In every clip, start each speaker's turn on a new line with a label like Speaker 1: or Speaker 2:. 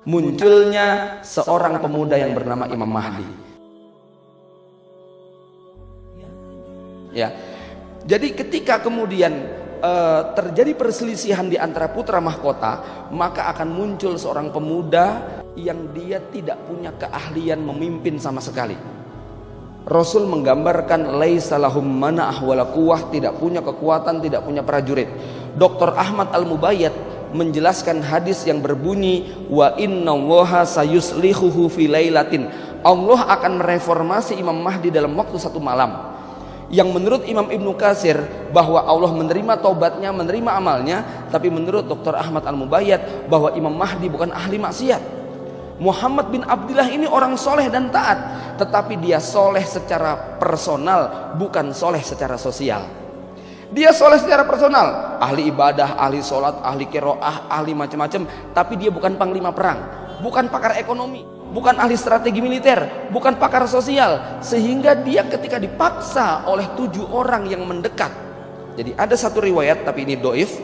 Speaker 1: Munculnya seorang pemuda yang bernama Imam Mahdi. Ya, jadi ketika kemudian terjadi perselisihan di antara putra mahkota, maka akan muncul seorang pemuda yang dia tidak punya keahlian memimpin sama sekali. Rasul menggambarkan laisa lahum mana'ah wala quwwah, tidak punya kekuatan, tidak punya prajurit. Dr. Ahmad Al-Mubayyad menjelaskan hadis yang berbunyi wa innallaha sayuslihuhu fi lailatin. Allah akan mereformasi Imam Mahdi dalam waktu satu malam. Yang menurut Imam Ibnu Katsir bahwa Allah menerima taubatnya, menerima amalnya, tapi menurut Dr. Ahmad Al-Mubayyad bahwa Imam Mahdi bukan ahli maksiat. Muhammad bin Abdullah ini orang soleh dan taat, tetapi dia soleh secara personal, bukan soleh secara sosial. Dia soleh secara personal, ahli ibadah, ahli sholat, ahli qiraah, ahli macam-macam, tapi dia bukan panglima perang, bukan pakar ekonomi, bukan ahli strategi militer, bukan pakar sosial, sehingga dia ketika dipaksa oleh 7 orang yang mendekat. Jadi ada satu riwayat, tapi ini doif,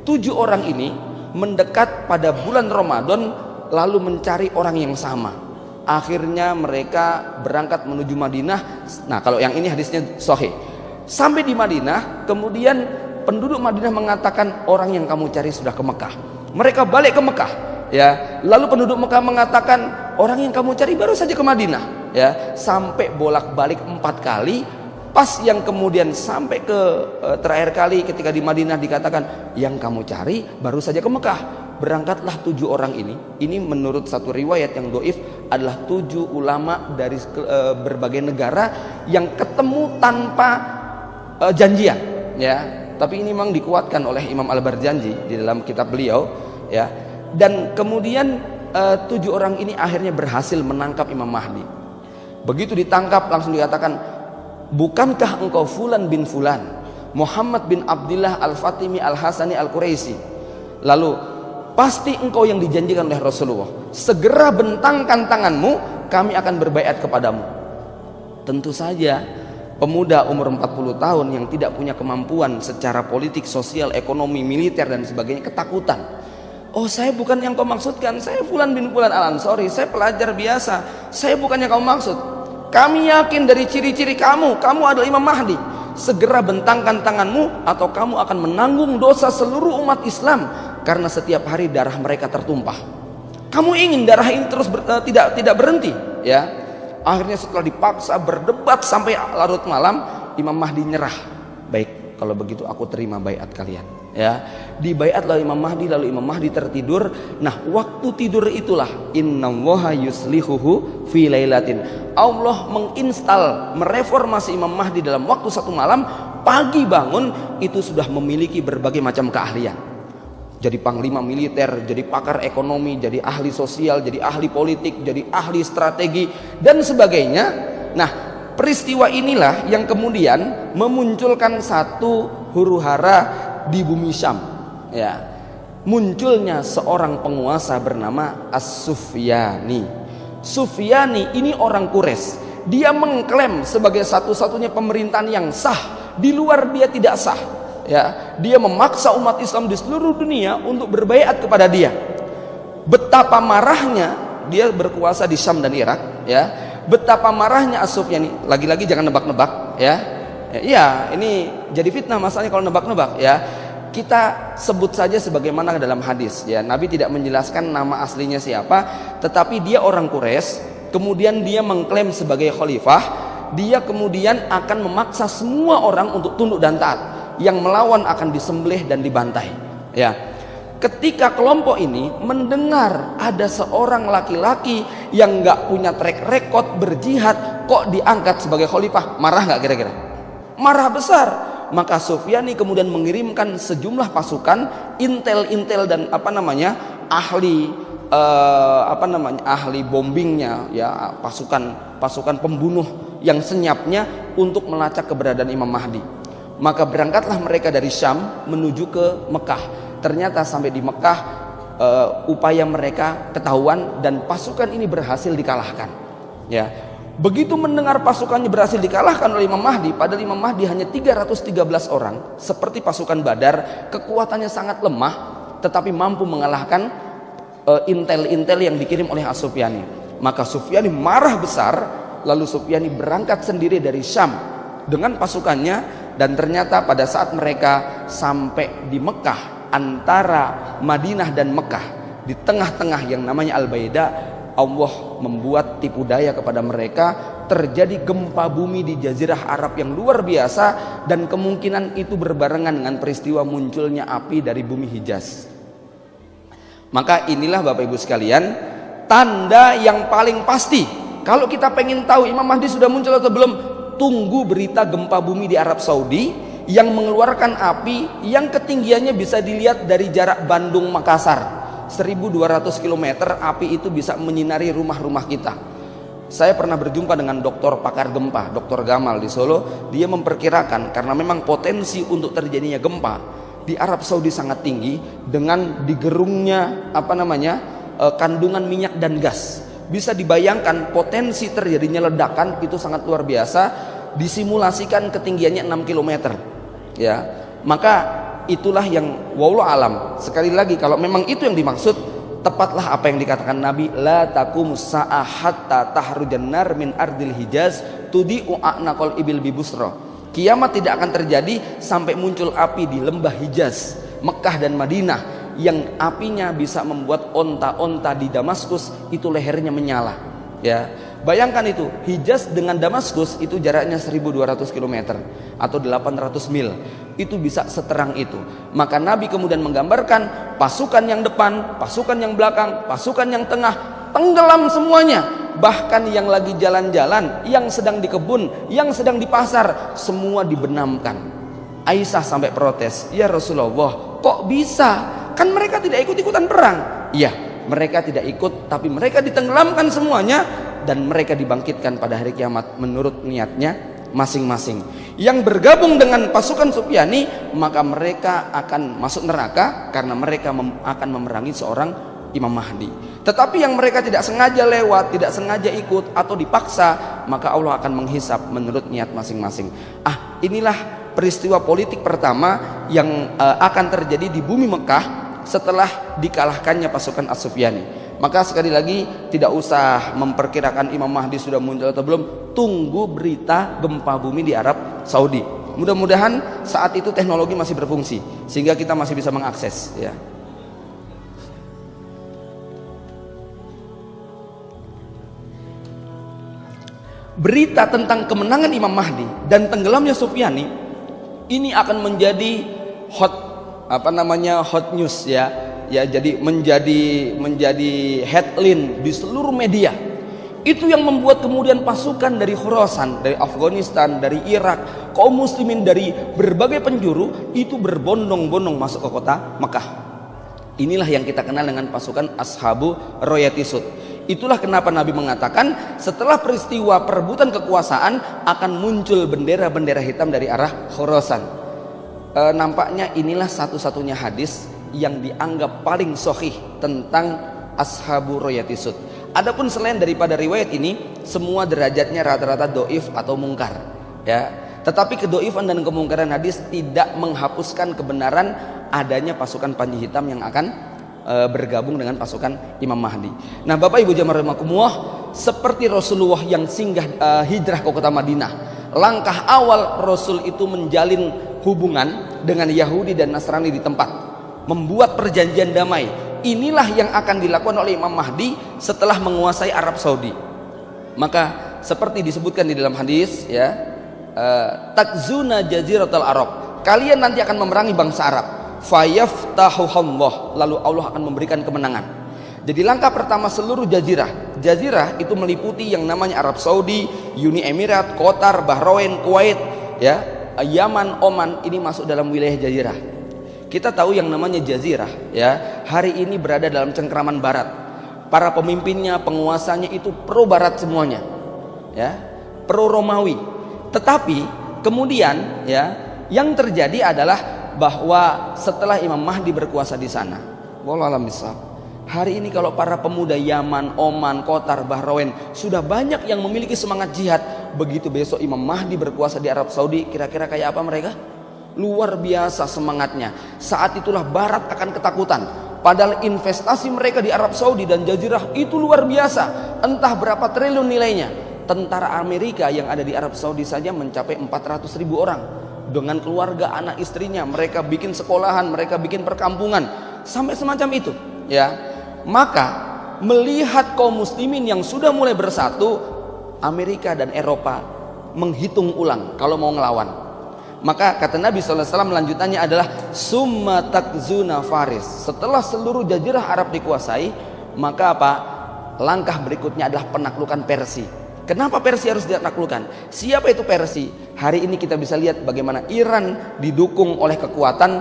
Speaker 1: 7 orang ini mendekat pada bulan Ramadan lalu mencari orang yang sama. Akhirnya mereka berangkat menuju Madinah. Nah, kalau yang ini hadisnya sahih. Sampai di Madinah, kemudian penduduk Madinah mengatakan orang yang kamu cari sudah ke Mekah. Mereka balik ke Mekah, ya. Lalu penduduk Mekah mengatakan orang yang kamu cari baru saja ke Madinah, ya. Sampai bolak-balik 4 kali. Pas yang kemudian sampai ke terakhir kali ketika di Madinah dikatakan yang kamu cari baru saja ke Mekah. Berangkatlah 7 orang ini. Ini menurut satu riwayat yang doif adalah 7 ulama dari berbagai negara yang ketemu tanpa janjian, ya. Tapi ini memang dikuatkan oleh Imam Al-Barjanji di dalam kitab beliau, ya. Dan kemudian 7 orang ini akhirnya berhasil menangkap Imam Mahdi. Begitu ditangkap langsung dikatakan, bukankah engkau Fulan bin Fulan, Muhammad bin Abdullah Al-Fatimi Al-Hasani Al-Quraisy? Lalu, pasti engkau yang dijanjikan oleh Rasulullah. Segera bentangkan tanganmu, kami akan berbaiat kepadamu. Tentu saja pemuda umur 40 tahun yang tidak punya kemampuan secara politik, sosial, ekonomi, militer dan sebagainya ketakutan. Oh, saya bukan yang kau maksudkan, saya Fulan bin Fulan Al-Ansori, saya pelajar biasa, saya bukan yang kau maksud. Kami yakin dari ciri-ciri kamu adalah Imam Mahdi. Segera bentangkan tanganmu atau kamu akan menanggung dosa seluruh umat Islam, karena setiap hari darah mereka tertumpah. Kamu ingin darah ini terus tidak berhenti, ya. Akhirnya setelah dipaksa berdebat sampai larut malam, Imam Mahdi nyerah. Baik, kalau begitu aku terima baiat kalian, ya. Dibaiatlah Imam Mahdi, lalu Imam Mahdi tertidur. Nah, waktu tidur itulah innallaha yuslihuhu fi lailatin. Allah menginstal, mereformasi Imam Mahdi dalam waktu satu malam. Pagi bangun itu sudah memiliki berbagai macam keahlian. Jadi panglima militer, jadi pakar ekonomi, jadi ahli sosial, jadi ahli politik, jadi ahli strategi dan sebagainya. Nah, peristiwa inilah yang kemudian memunculkan satu huru-hara di bumi Syam, ya. Munculnya seorang penguasa bernama As-Sufyani. Sufyani ini orang Quraisy. Dia mengklaim sebagai satu-satunya pemerintahan yang sah, di luar dia tidak sah. Ya, dia memaksa umat Islam di seluruh dunia untuk berbaiat kepada dia. Betapa marahnya dia berkuasa di Syam dan Irak, ya. Betapa marahnya As-Sufyani. Lagi-lagi jangan nebak-nebak, ya. Ya, ini jadi fitnah masalahnya kalau nebak-nebak, ya. Kita sebut saja sebagaimana dalam hadis, ya. Nabi tidak menjelaskan nama aslinya siapa, tetapi dia orang Quraisy, kemudian dia mengklaim sebagai khalifah. Dia kemudian akan memaksa semua orang untuk tunduk dan taat. Yang melawan akan disembelih dan dibantai, ya. Ketika kelompok ini mendengar ada seorang laki-laki yang nggak punya track record berjihad kok diangkat sebagai khalifah, marah nggak kira-kira? Marah besar. Maka Sufyani kemudian mengirimkan sejumlah pasukan intel dan ahli bombingnya, ya, pasukan pembunuh yang senyapnya untuk melacak keberadaan Imam Mahdi. Maka berangkatlah mereka dari Syam menuju ke Mekah. Ternyata sampai di Mekah upaya mereka ketahuan dan pasukan ini berhasil dikalahkan, ya. Begitu mendengar pasukannya berhasil dikalahkan oleh Imam Mahdi, padahal Imam Mahdi hanya 313 orang, seperti pasukan Badar, kekuatannya sangat lemah, tetapi mampu mengalahkan intel-intel yang dikirim oleh As-Sufyani. Maka Sufyani marah besar, lalu Sufyani berangkat sendiri dari Syam dengan pasukannya, dan ternyata pada saat mereka sampai di Mekah, antara Madinah dan Mekah, di tengah-tengah yang namanya Al-Baida, Allah membuat tipu daya kepada mereka. Terjadi gempa bumi di Jazirah Arab yang luar biasa, dan kemungkinan itu berbarengan dengan peristiwa munculnya api dari bumi Hijaz. Maka inilah Bapak Ibu sekalian, tanda yang paling pasti kalau kita pengen tahu Imam Mahdi sudah muncul atau belum, tunggu berita gempa bumi di Arab Saudi yang mengeluarkan api yang ketinggiannya bisa dilihat dari jarak Bandung Makassar 1200 km. Api itu bisa menyinari rumah-rumah kita. Saya pernah berjumpa dengan dokter pakar gempa, Dr. Gamal di Solo. Dia memperkirakan karena memang potensi untuk terjadinya gempa di Arab Saudi sangat tinggi, dengan digerungnya kandungan minyak dan gas. Bisa dibayangkan potensi terjadinya ledakan itu sangat luar biasa. Disimulasikan ketinggiannya 6 km. Ya, maka itulah yang wallahu alam. Sekali lagi, kalau memang itu yang dimaksud, tepatlah apa yang dikatakan Nabi, la taqumus sa'ah hatta tahrujan nar min ardil Hijaz tudi'u a'naqal ibil bibusra. Kiamat tidak akan terjadi sampai muncul api di lembah Hijaz, Mekah dan Madinah, yang apinya bisa membuat onta-onta di Damaskus itu lehernya menyala. Ya, bayangkan itu, Hijaz dengan Damaskus itu jaraknya 1200 km atau 800 mil. Itu bisa seterang itu. Maka Nabi kemudian menggambarkan pasukan yang depan, pasukan yang belakang, pasukan yang tengah tenggelam semuanya. Bahkan yang lagi jalan-jalan, yang sedang di kebun, yang sedang di pasar, semua dibenamkan. Aisyah sampai protes, "Ya Rasulullah, kok bisa? Kan mereka tidak ikut-ikutan perang." Iya, mereka tidak ikut, tapi mereka ditenggelamkan semuanya, dan mereka dibangkitkan pada hari kiamat menurut niatnya masing-masing. Yang bergabung dengan pasukan Sufyani, maka mereka akan masuk neraka karena mereka akan memerangi seorang Imam Mahdi. Tetapi yang mereka tidak sengaja lewat, tidak sengaja ikut atau dipaksa, maka Allah akan menghisap menurut niat masing-masing. Inilah peristiwa politik pertama yang akan terjadi di bumi Mekah setelah dikalahkannya pasukan As-Sufyani. Maka sekali lagi, tidak usah memperkirakan Imam Mahdi sudah muncul atau belum. Tunggu berita gempa bumi di Arab Saudi. Mudah-mudahan saat itu teknologi masih berfungsi sehingga kita masih bisa mengakses, ya. Berita tentang kemenangan Imam Mahdi dan tenggelamnya Sufyani ini akan menjadi hot news, ya. Ya, jadi menjadi headline di seluruh media. Itu yang membuat kemudian pasukan dari Khorasan, dari Afghanistan, dari Irak, kaum muslimin dari berbagai penjuru itu berbondong-bondong masuk ke kota Mekah. Inilah yang kita kenal dengan pasukan Ashabu Royatisud. Itulah kenapa Nabi mengatakan setelah peristiwa perebutan kekuasaan akan muncul bendera-bendera hitam dari arah Khorasan. Nampaknya inilah satu-satunya hadis yang dianggap paling sahih tentang Ashabu Royatisud. Adapun selain daripada riwayat ini, semua derajatnya rata-rata doif atau mungkar, ya. Tetapi kedoifan dan kemungkaran hadis tidak menghapuskan kebenaran adanya pasukan Panji Hitam yang akan bergabung dengan pasukan Imam Mahdi. Nah, Bapak Ibu jamaah rahimakumullah, seperti Rasulullah yang singgah hijrah ke kota Madinah, langkah awal Rasul itu menjalin hubungan dengan Yahudi dan Nasrani di tempat, membuat perjanjian damai. Inilah yang akan dilakukan oleh Imam Mahdi setelah menguasai Arab Saudi. Maka seperti disebutkan di dalam hadis, ya, takzuna jaziratul Arab, kalian nanti akan memerangi bangsa Arab, fayaftahuhallah, lalu Allah akan memberikan kemenangan. Jadi langkah pertama seluruh jazirah itu meliputi yang namanya Arab Saudi, Uni Emirat, Qatar, Bahrain, Kuwait, ya, Yaman, Oman, ini masuk dalam wilayah jazirah. Kita tahu yang namanya jazirah, ya, hari ini berada dalam cengkraman barat. Para pemimpinnya, penguasanya itu pro barat semuanya, ya, pro Romawi. Tetapi kemudian, ya, yang terjadi adalah bahwa setelah Imam Mahdi berkuasa di sana, wallahu a'lam bishawab, Hari ini kalau para pemuda Yaman, Oman, Qatar, Bahrain sudah banyak yang memiliki semangat jihad, begitu besok Imam Mahdi berkuasa di Arab Saudi, kira-kira kayak apa mereka? Luar biasa semangatnya. Saat itulah Barat akan ketakutan. Padahal investasi mereka di Arab Saudi dan Jazirah itu luar biasa, entah berapa triliun nilainya. Tentara Amerika yang ada di Arab Saudi saja mencapai 400.000 orang dengan keluarga, anak istrinya. Mereka bikin sekolahan, mereka bikin perkampungan, sampai semacam itu, ya. Maka melihat kaum muslimin yang sudah mulai bersatu, Amerika dan Eropa menghitung ulang kalau mau ngelawan. Maka kata Nabi SAW lanjutannya adalah summa takzuna Faris. Setelah seluruh jazirah Arab dikuasai, maka apa? Langkah berikutnya adalah penaklukan Persia. Kenapa Persia harus ditaklukkan? Siapa itu Persia? Hari ini kita bisa lihat bagaimana Iran didukung oleh kekuatan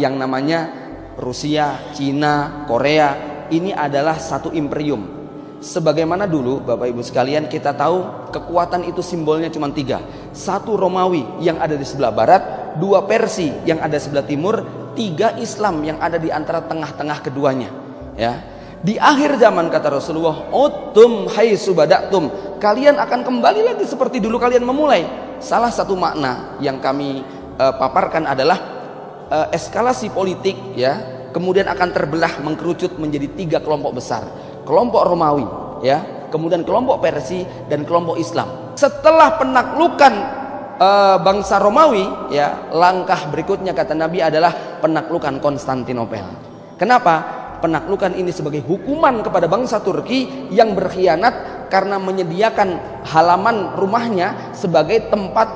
Speaker 1: yang namanya Rusia, Cina, Korea. Ini adalah satu imperium. Sebagaimana dulu Bapak Ibu sekalian kita tahu kekuatan itu simbolnya cuma 3. 1 Romawi yang ada di sebelah barat, 2 Persia yang ada sebelah timur, 3 Islam yang ada di antara tengah-tengah keduanya, ya. Di akhir zaman kata Rasulullah, "Utum haitsu bada'tum." Kalian akan kembali lagi seperti dulu kalian memulai. Salah satu makna yang kami paparkan adalah eskalasi politik, ya. Kemudian akan terbelah mengkerucut menjadi 3 kelompok besar. Kelompok Romawi, ya, kemudian kelompok Persia dan kelompok Islam. Setelah penaklukan bangsa Romawi, ya, langkah berikutnya kata Nabi adalah penaklukan Konstantinopel. Kenapa? Penaklukan ini sebagai hukuman kepada bangsa Turki yang berkhianat karena menyediakan halaman rumahnya sebagai tempat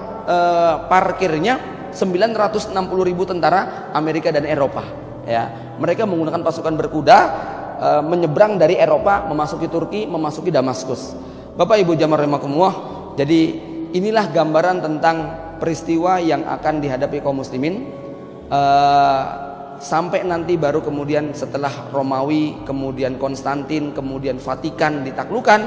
Speaker 1: parkirnya 960.000 tentara Amerika dan Eropa, ya. Mereka menggunakan pasukan berkuda menyeberang dari Eropa, memasuki Turki, memasuki Damaskus. Bapak Ibu jamaah rahimakumullah, jadi inilah gambaran tentang peristiwa yang akan dihadapi kaum muslimin sampai nanti baru kemudian setelah Romawi, kemudian Konstantin, kemudian Vatikan ditaklukkan,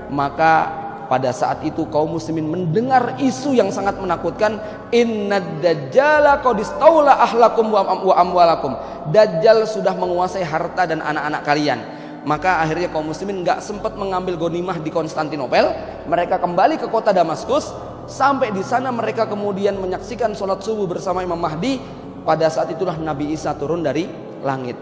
Speaker 1: maka pada saat itu kaum muslimin mendengar isu yang sangat menakutkan, innad dajjala qad istaula ahlakum wa amwalakum. Dajjal sudah menguasai harta dan anak-anak kalian. Maka akhirnya kaum muslimin nggak sempat mengambil ghanimah di Konstantinopel. Mereka kembali ke kota Damaskus. Sampai di sana mereka kemudian menyaksikan sholat subuh bersama Imam Mahdi. Pada saat itulah Nabi Isa turun dari langit.